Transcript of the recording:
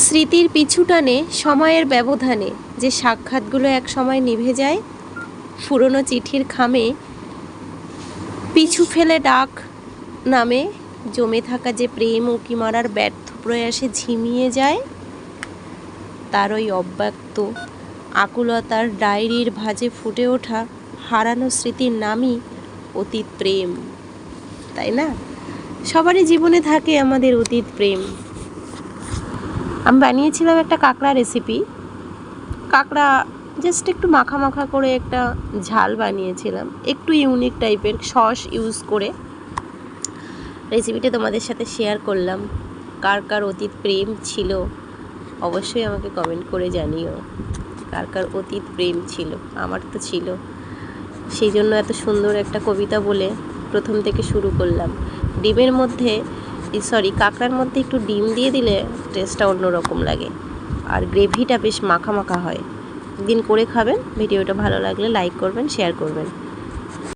স্মৃতির পিছুটানে সময়ের ব্যবধানে যে সাক্ষাৎগুলো এক সময় নিভে যায়, পুরনো চিঠির খামে পিছু ফেলে ডাক নামে জমে থাকা যে প্রেম উঁকি মারার ব্যর্থ প্রয়াসে ঝিমিয়ে যায়, তার ওই অব্যক্ত আকুলতার ডায়েরির ভাঁজে ফুটে ওঠা হারানো স্মৃতির নামই অতীত প্রেম। তাই না? সবারই জীবনে থাকে আমাদের অতীত প্রেম। আমি বানিয়েছিলাম একটা কাঁকড়া রেসিপি। কাঁকড়া জাস্ট একটু মাখা মাখা করে একটা ঝাল বানিয়েছিলাম, একটু ইউনিক টাইপের সস ইউজ করে। রেসিপিটা তোমাদের সাথে শেয়ার করলাম। কার কার অতীত প্রেম ছিল অবশ্যই আমাকে কমেন্ট করে জানিও। কার কার অতীত প্রেম ছিল? আমার তো ছিল, সেই জন্য এত সুন্দর একটা কবিতা বলে প্রথম থেকে শুরু করলাম। ডিমের মধ্যে কাঁকড়ার মধ্যে একটু ডিম দিয়ে দিলে টেস্টটা অন্যরকম লাগে, আর গ্রেভিটা বেশ মাখা মাখা হয়। একদিন করে খাবেন। ভিডিওটা ভালো লাগলে লাইক করবেন, শেয়ার করবেন।